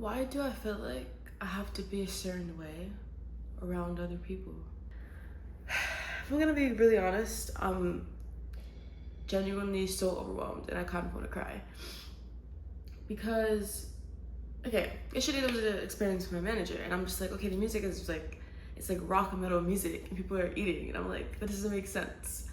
Why do I feel like I have to be a certain way around other people? If I'm gonna be really honest, I'm genuinely so overwhelmed and I kind of want to cry. Because, okay, yesterday there was an experience with my manager and I'm just like, okay, the music is like, it's like rock and metal music and people are eating and I'm like, that doesn't make sense.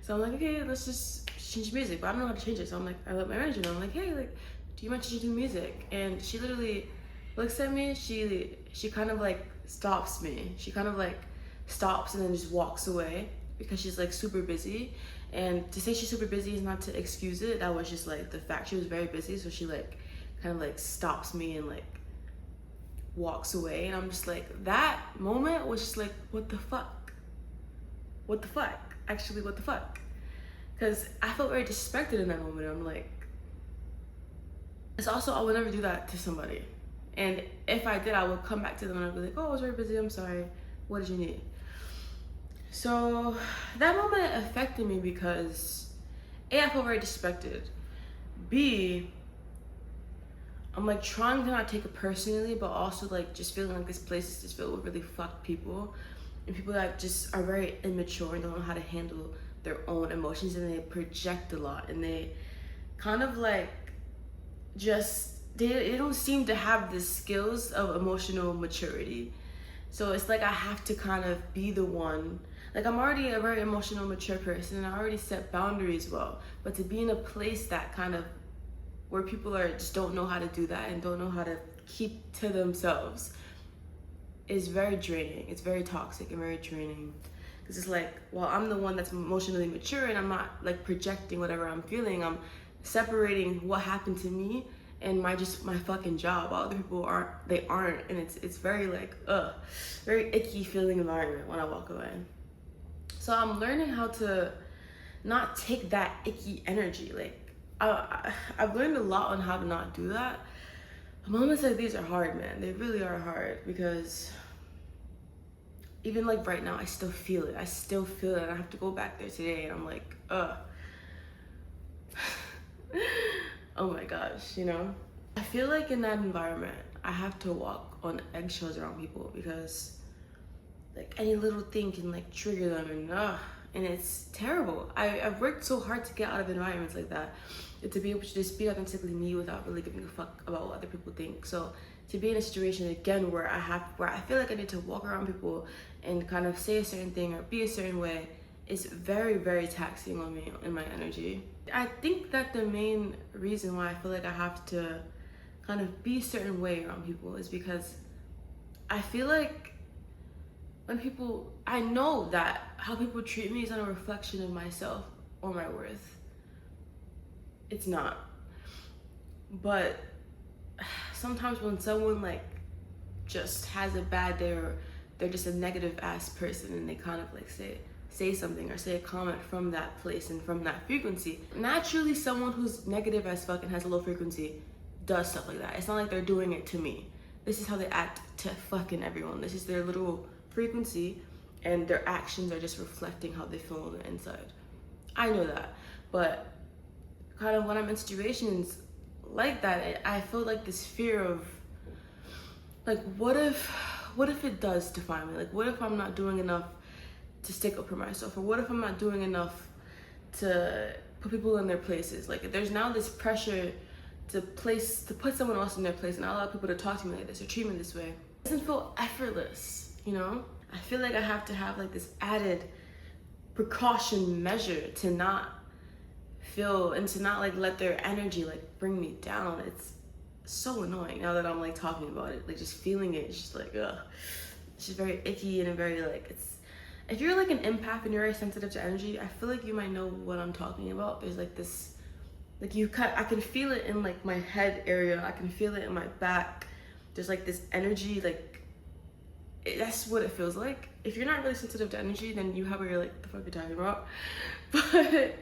So I'm like, okay, let's just change music, but I don't know how to change it. So I'm like, I let my manager know, I'm like, hey, like, do you mind changing music? And she literally looks at me, she kind of like stops me. She kind of like stops and then just walks away because she's like super busy. And to say she's super busy is not to excuse it. That was just like the fact. She was very busy, so she like kind of like stops me and like walks away. And I'm just like, that moment was just like, what the fuck? What the fuck? Actually, what the fuck? Because I felt very disrespected in that moment. I'm like, it's also, I would never do that to somebody. And if I did, I would come back to them and I'd be like, oh, I was very busy, I'm sorry. What did you need? So that moment affected me because A, I felt very disrespected. B, I'm like trying to not take it personally, but also like just feeling like this place is just filled with really fucked people and people that just are very immature and don't know how to handle their own emotions, and they project a lot and they kind of like just they don't seem to have the skills of emotional maturity. So it's like I have to kind of be the one. Like, I'm already a very emotional mature person and I already set boundaries well, but to be in a place that kind of where people are just don't know how to do that and don't know how to keep to themselves is very draining. It's very toxic and very draining. Because it's like, well, I'm the one that's emotionally mature and I'm not like projecting whatever I'm feeling. I'm separating what happened to me and my fucking job. All other people aren't, and it's very like very icky feeling environment when I walk away. So I'm learning how to not take that icky energy. Like I've learned a lot on how to not do that. Moments like these are hard, man. They really are hard because even like right now, I still feel it. And I have to go back there today and I'm like, oh my gosh, you know? I feel like in that environment, I have to walk on eggshells around people because like any little thing can like trigger them and it's terrible. I've worked so hard to get out of environments like that and to be able to just be authentically me without really giving a fuck about what other people think. So to be in a situation again where I feel like I need to walk around people and kind of say a certain thing or be a certain way is very, very taxing on me and my energy. I think that the main reason why I feel like I have to kind of be a certain way around people is because I feel like I know that how people treat me is not a reflection of myself or my worth. It's not. But sometimes when someone like just has a bad day or they're just a negative ass person and they kind of like say something or say a comment from that place and from that frequency, naturally someone who's negative as fuck and has a low frequency does stuff like that. It's not like they're doing it to me. This is how they act to fucking everyone. This is their little frequency and their actions are just reflecting how they feel on the inside. I know that, but kind of when I'm in situations like that, I feel like this fear of like, what if it does define me? Like, what if I'm not doing enough to stick up for myself? Or what if I'm not doing enough to put people in their places? Like, there's now this pressure to put someone else in their place and not allow people to talk to me like this or treat me this way. It doesn't feel effortless, you know? I feel like I have to have like this added precaution measure to not feel and to not like let their energy like bring me down. It's so annoying now that I'm like talking about it. Like just feeling it, it's just like it's just very icky and very like it's. If you're like an empath and you're very sensitive to energy, I feel like you might know what I'm talking about. There's like this, like I can feel it in like my head area. I can feel it in my back. There's like this energy, like that's what it feels like. If you're not really sensitive to energy, then you have what you're like, the fuck you're talking about. But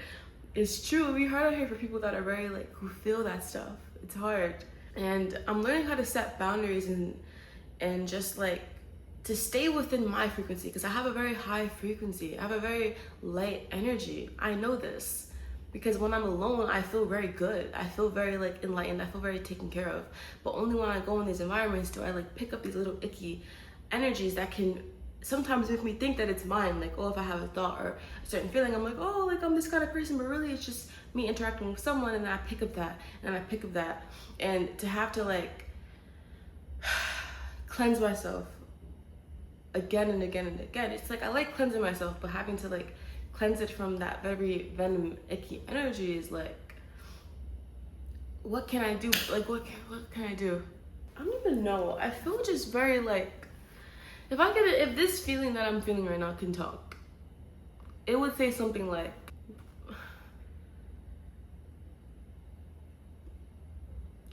it's true. It'd be hard out here for people that are very like who feel that stuff. It's hard, and I'm learning how to set boundaries and just like to stay within my frequency because I have a very high frequency. I have a very light energy. I know this. Because when I'm alone, I feel very good. I feel very like enlightened. I feel very taken care of. But only when I go in these environments do I like pick up these little icky energies that can sometimes make me think that it's mine. Like, oh, if I have a thought or a certain feeling, I'm like, oh, like I'm this kind of person. But really, it's just me interacting with someone, and then I pick up that, and I pick up that, and to have to like cleanse myself again and again and again. It's like I like cleansing myself, but having to like cleanse it from that very venom icky energy is like, what can I do? Like what can I do? I don't even know. I feel just very like, if this feeling that I'm feeling right now can talk, it would say something like,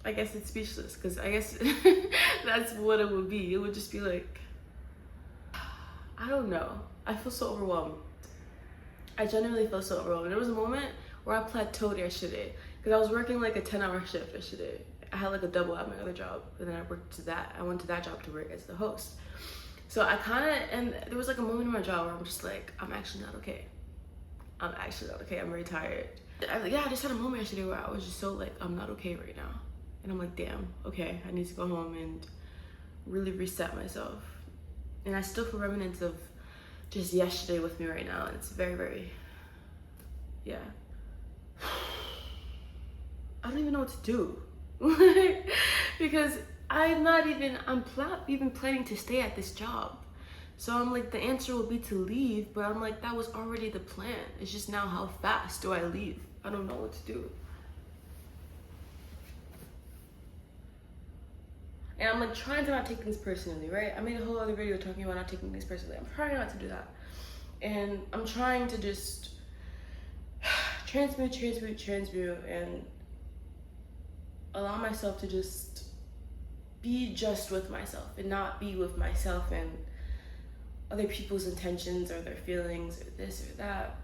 I guess it's speechless, because I guess that's what it would be. It would just be like, I don't know. I feel so overwhelmed. I genuinely feel so overwhelmed. There was a moment where I plateaued yesterday because I was working like a 10-hour shift yesterday. I had like a double at my other job, and then I went to that job to work as the host. So and there was like a moment in my job where I'm just like, I'm actually not okay. I'm very tired. I just had a moment yesterday where I was just so like, I'm not okay right now. And I'm like, damn, okay, I need to go home and really reset myself. And I still feel remnants of just yesterday with me right now. And it's very, very, yeah. I don't even know what to do. Because I'm not even planning to stay at this job. So I'm like, the answer would be to leave, but I'm like, that was already the plan. It's just now how fast do I leave? I don't know what to do. And I'm like trying to not take things personally, right? I made a whole other video talking about not taking things personally. I'm trying not to do that. And I'm trying to just transmute, and allow myself to just be just with myself and not be with myself and other people's intentions or their feelings or this or that.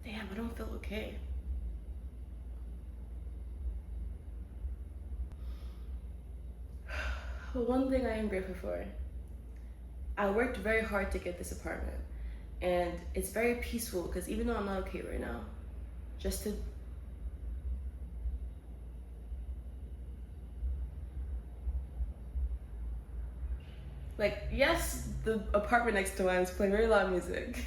Damn, I don't feel okay. But one thing I am grateful for, I worked very hard to get this apartment, and it's very peaceful because even though I'm not okay right now, just to like, yes, the apartment next to mine is playing very loud music,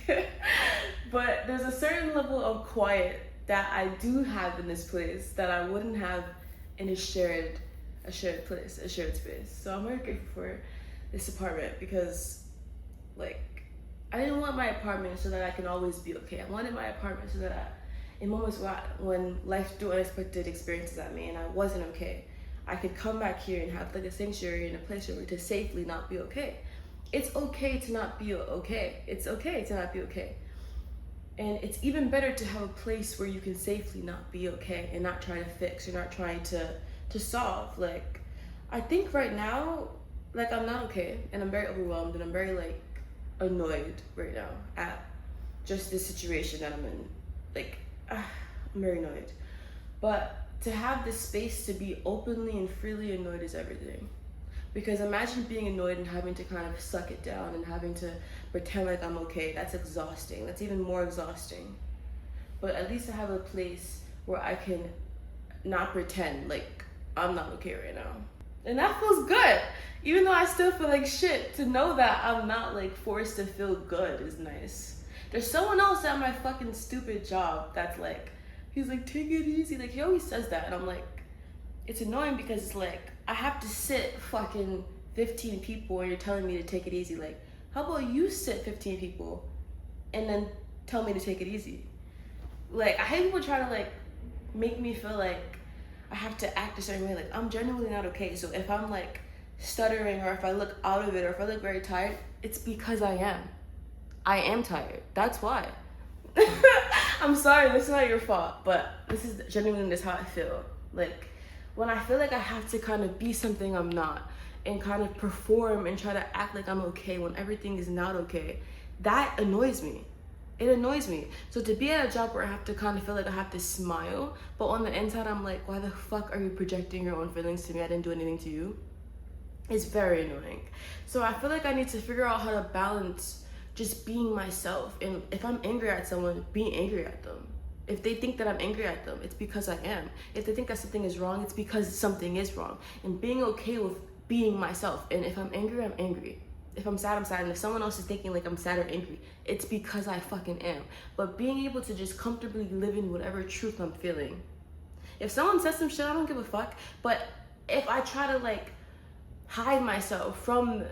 but there's a certain level of quiet that I do have in this place that I wouldn't have in a shared space. So I'm very grateful for this apartment because, like, I didn't want my apartment so that I can always be okay. I wanted my apartment so that in moments when life threw unexpected experiences at me and I wasn't okay, I could come back here and have like a sanctuary and a place for me to safely not be okay. It's okay to not be okay. It's okay to not be okay. And it's even better to have a place where you can safely not be okay and not try to fix. You're not trying to solve. Like, I think right now, like, I'm not okay and I'm very overwhelmed and I'm very like annoyed right now at just this situation that I'm in. Like, I'm very annoyed. But to have this space to be openly and freely annoyed is everything. Because imagine being annoyed and having to kind of suck it down and having to pretend like I'm okay. That's exhausting. That's even more exhausting. But at least I have a place where I can not pretend like I'm not okay right now. And that feels good. Even though I still feel like shit, to know that I'm not like forced to feel good is nice. There's someone else at my fucking stupid job that's like, he's like, take it easy. Like, he always says that. And I'm like, it's annoying because it's like, I have to sit fucking 15 people and you're telling me to take it easy. Like, how about you sit 15 people and then tell me to take it easy? Like, I hate people trying to like make me feel like I have to act a certain way. Like, I'm genuinely not okay. So if I'm like stuttering or if I look out of it or if I look very tired, it's because I am tired. That's why. I'm sorry, this is not your fault, but this is genuinely how I feel. Like, when I feel like I have to kind of be something I'm not and kind of perform and try to act like I'm okay when everything is not okay, that annoys me. It annoys me. So to be at a job where I have to kind of feel like I have to smile, but on the inside I'm like, why the fuck are you projecting your own feelings to me? I didn't do anything to you. is very annoying. So I feel like I need to figure out how to balance just being myself. And if I'm angry at someone, being angry at them. If they think that I'm angry at them, it's because I am. If they think that something is wrong, it's because something is wrong. And being okay with being myself. And if I'm angry, I'm angry. If I'm sad, I'm sad. And if someone else is thinking like I'm sad or angry, it's because I fucking am. But being able to just comfortably live in whatever truth I'm feeling. If someone says some shit, I don't give a fuck. But if I try to like hide myself from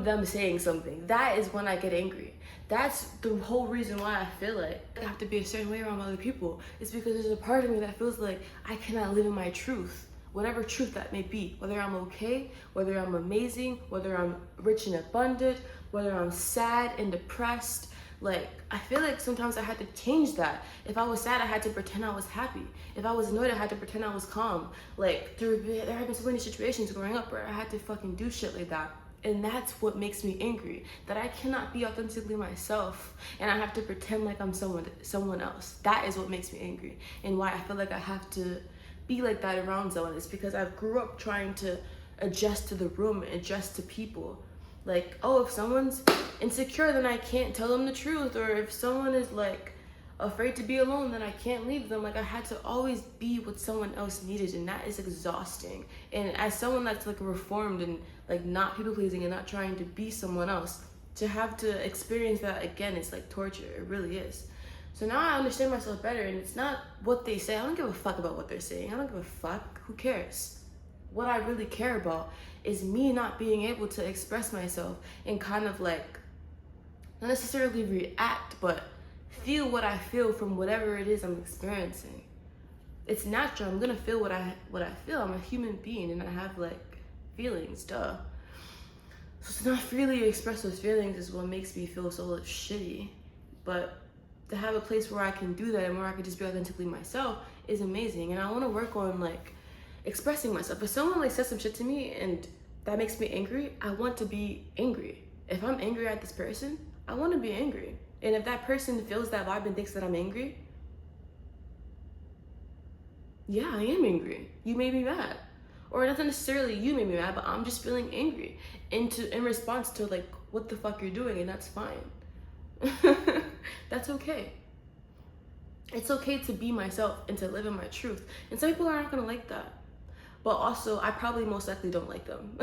them saying something, that is when I get angry. That's the whole reason why I feel like I have to be a certain way around other people. It's because there's a part of me that feels like I cannot live in my truth, whatever truth that may be, whether I'm okay, whether I'm amazing, whether I'm rich and abundant, whether I'm sad and depressed. Like, I feel like sometimes I had to change that. If I was sad, I had to pretend I was happy. If I was annoyed, I had to pretend I was calm. Like, there have been so many situations growing up where I had to fucking do shit like that. And that's what makes me angry, that I cannot be authentically myself and I have to pretend like I'm someone else. That is what makes me angry, and why I feel like I have to be like that around someone is because I've grew up trying to adjust to the room, adjust to people. Like, oh, if someone's insecure, then I can't tell them the truth. Or if someone is like afraid to be alone, then I can't leave them. Like, I had to always be what someone else needed, and that is exhausting. And as someone that's like reformed and like not people pleasing and not trying to be someone else, to have to experience that again, it's like torture. It really is. So now I understand myself better, and it's not what they say. I don't give a fuck about what they're saying. I don't give a fuck. Who cares? What I really care about is me not being able to express myself and kind of like, not necessarily react, but feel what I feel from whatever it is I'm experiencing. It's natural. I'm gonna feel what I feel. I'm a human being and I have like feelings, duh. So to not freely express those feelings is what makes me feel so shitty. But to have a place where I can do that and where I can just be authentically myself is amazing. And I wanna work on like expressing myself. If someone like says some shit to me and that makes me angry, I want to be angry. If I'm angry at this person, I want to be angry. And if that person feels that vibe and thinks that I'm angry, yeah, I am angry. You made me mad. Or not necessarily you made me mad, but I'm just feeling angry in response to like what the fuck you're doing, and that's fine. That's okay. It's okay to be myself and to live in my truth. And some people aren't gonna like that. But also, I probably most likely don't like them.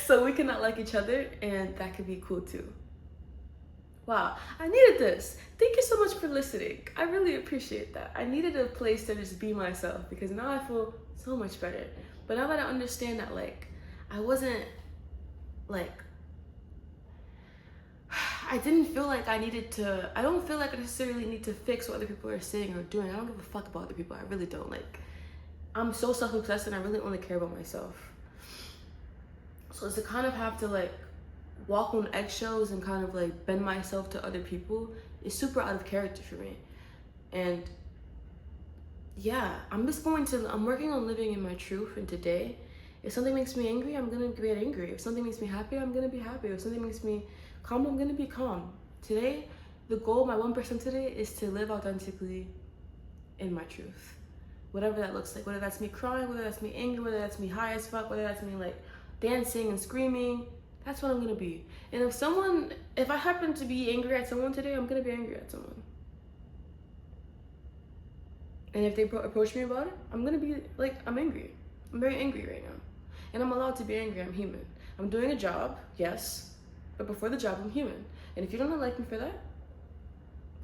So we cannot like each other, and that could be cool too. Wow, I needed this. Thank you so much for listening. I really appreciate that. I needed a place to just be myself because now I feel so much better. But now that I understand that, like, I wasn't, like, I didn't feel like I needed to, I don't feel like I necessarily need to fix what other people are saying or doing. I don't give a fuck about other people. I really don't. Like, I'm so self-obsessed and I really only care about myself. So to kind of have to like walk on eggshells and kind of like bend myself to other people is super out of character for me. And yeah, I'm working on living in my truth. And today, if something makes me angry, I'm gonna get angry. If something makes me happy, I'm gonna be happy. If something makes me calm, I'm gonna be calm. Today, the goal, my 1% today, is to live authentically in my truth. Whatever that looks like, whether that's me crying, whether that's me angry, whether that's me high as fuck, whether that's me like dancing and screaming, that's what I'm gonna be. And if I happen to be angry at someone today, I'm gonna be angry at someone. And if they approach me about it, I'm gonna be like, I'm angry. I'm very angry right now. And I'm allowed to be angry, I'm human. I'm doing a job, yes, but before the job, I'm human. And if you don't like me for that,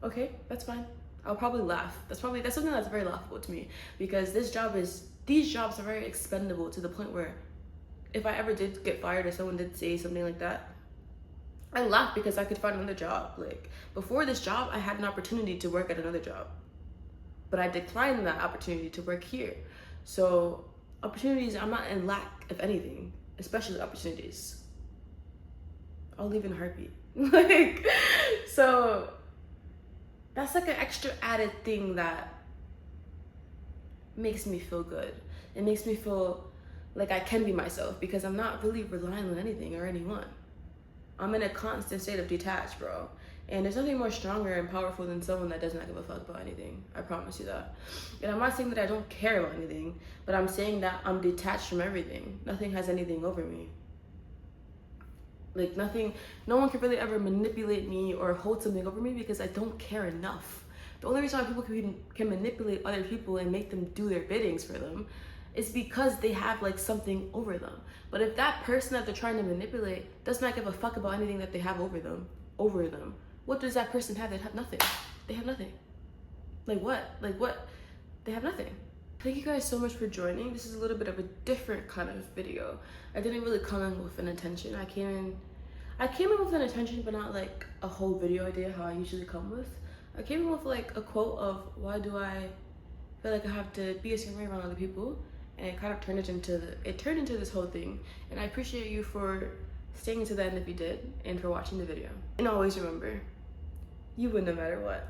okay, that's fine. I'll probably laugh. That's something that's very laughable to me, because these jobs are very expendable to the point where if I ever did get fired or someone did say something like that, I laugh because I could find another job. Like, before this job, I had an opportunity to work at another job, but I declined that opportunity to work here. So opportunities, I'm not in lack of anything, especially opportunities. I'll leave in a heartbeat. Like, so that's like an extra added thing that makes me feel good. It makes me feel like I can be myself because I'm not really relying on anything or anyone. I'm in a constant state of detached, bro. And there's nothing more stronger and powerful than someone that does not give a fuck about anything. I promise you that. And I'm not saying that I don't care about anything, but I'm saying that I'm detached from everything. Nothing has anything over me. Like nothing, no one can really ever manipulate me or hold something over me because I don't care enough. The only reason why people can manipulate other people and make them do their biddings for them is because they have like something over them. But if that person that they're trying to manipulate does not give a fuck about anything that they have over them, what does that person have? They have nothing. They have nothing. Like what? Like what? They have nothing. Thank you guys so much for joining. This is a little bit of a different kind of video. I didn't really come in with an intention. I came in with an intention, but not like a whole video idea how I usually come with. I came in with like a quote of why do I feel like I have to be a certain way around other people, and it kind of turned into this whole thing. And I appreciate you for staying to the end if you did, and for watching the video. And always remember, you win no matter what.